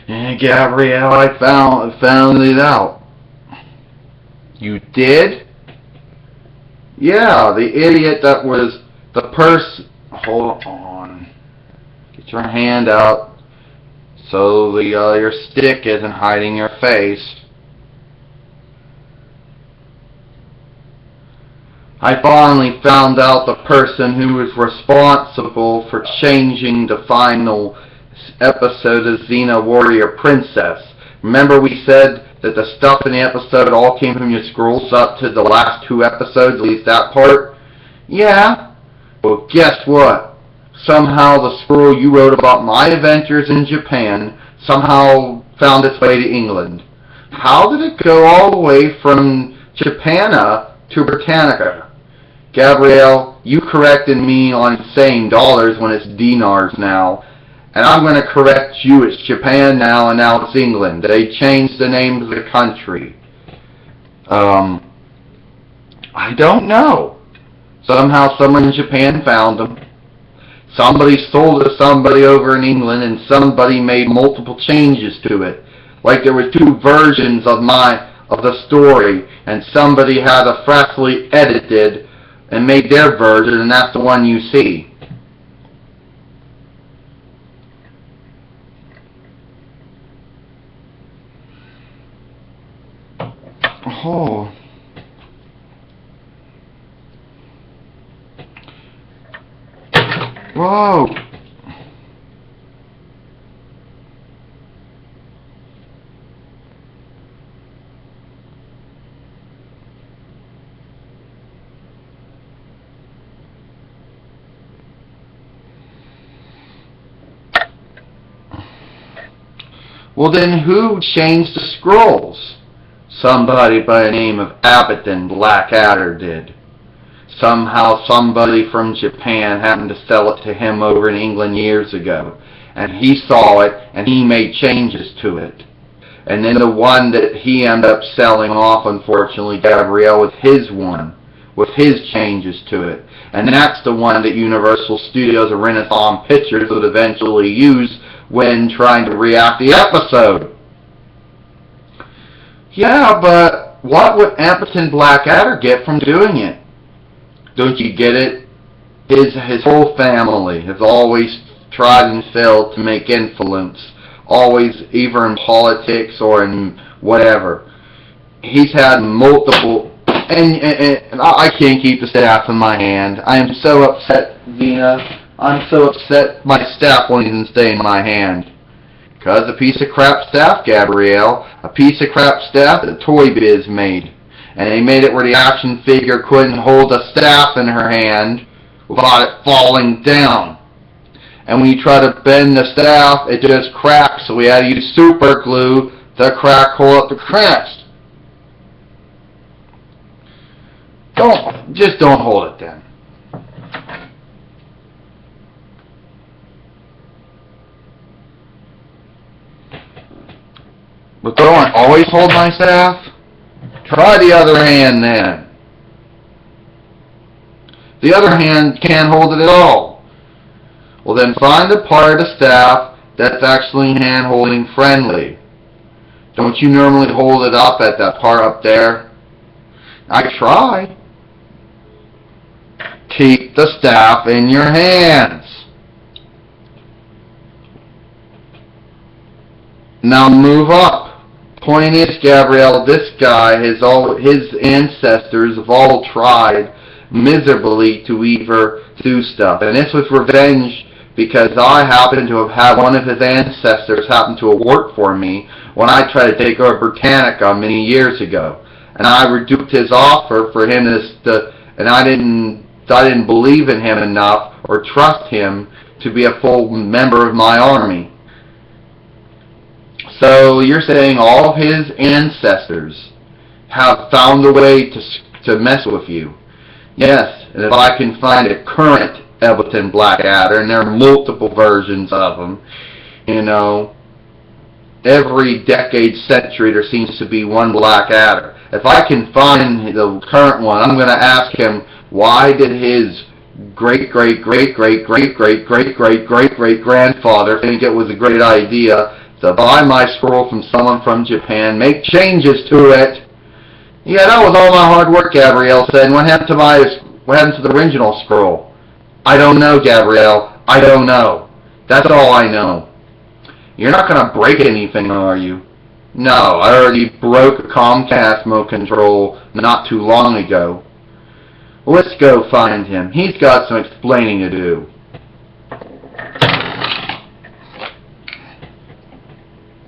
And Gabrielle, I found it out. You did? Yeah, the idiot that was the person. Hold on. Get your hand out so your stick isn't hiding your face. I finally found out the person who was responsible for changing the final episode of Xena Warrior Princess. Remember we said that the stuff in the episode all came from your scrolls up to the last 2 episodes, at least that part? Yeah. Well, guess what? Somehow the scroll you wrote about my adventures in Japan somehow found its way to England. How did it go all the way from Japana to Britannica? Gabrielle, you corrected me on saying dollars when it's dinars now. And I'm going to correct you. It's Japan now, and now it's England. They changed the name of the country. I don't know. Somehow someone in Japan found them. Somebody sold it to somebody over in England, and somebody made multiple changes to it. Like there were 2 versions of the story, and somebody had a freshly edited and made their version, and that's the one you see. Oh. Whoa. Well, then who changed the scrolls? Somebody by the name of Blackadder did. Somehow somebody from Japan happened to sell it to him over in England years ago. And he saw it, and he made changes to it. And then the one that he ended up selling off, unfortunately, Gabrielle, was his one, with his changes to it. And that's the one that Universal Studios or Renaissance Pictures would eventually use when trying to react the episode. Yeah, but what would Blackadder get from doing it? Don't you get it? His whole family has always tried and failed to make influence, always either in politics or in whatever. He's had multiple, and I can't keep the staff in my hand. I am so upset, Xena. I'm so upset my staff won't even stay in my hand. Because a piece of crap staff, Gabrielle. A piece of crap staff that Toy Biz made. And they made it where the action figure couldn't hold a staff in her hand without it falling down. And when you try to bend the staff, it just cracks. So we had to use super glue to crack hole up the cracks. Just don't hold it then. But don't always hold my staff. Try the other hand then. The other hand can't hold it at all. Well then find a part of the staff that's actually hand-holding friendly. Don't you normally hold it up at that part up there? I try. Keep the staff in your hands. Now move up. Point is, Gabrielle, this guy, his ancestors have all tried miserably to either do stuff. And this was revenge because I happen to have had one of his ancestors happen to have worked for me when I tried to take over Britannica many years ago. And I reduced his offer for him and I didn't believe in him enough or trust him to be a full member of my army. So you're saying all of his ancestors have found a way to mess with you. Yes, and if I can find a current Blackadder, and there are multiple versions of them, you know, every decade, century, there seems to be one Blackadder. If I can find the current one, I'm going to ask him, why did his great-great-great-great-great-great-great-great-great-great-grandfather think it was a great idea So buy my scroll from someone from Japan. Make changes to it. Yeah, that was all my hard work, Gabrielle said. What happened to the original scroll? I don't know, Gabrielle. I don't know. That's all I know. You're not going to break anything, are you? No, I already broke a Comcast remote control not too long ago. Let's go find him. He's got some explaining to do.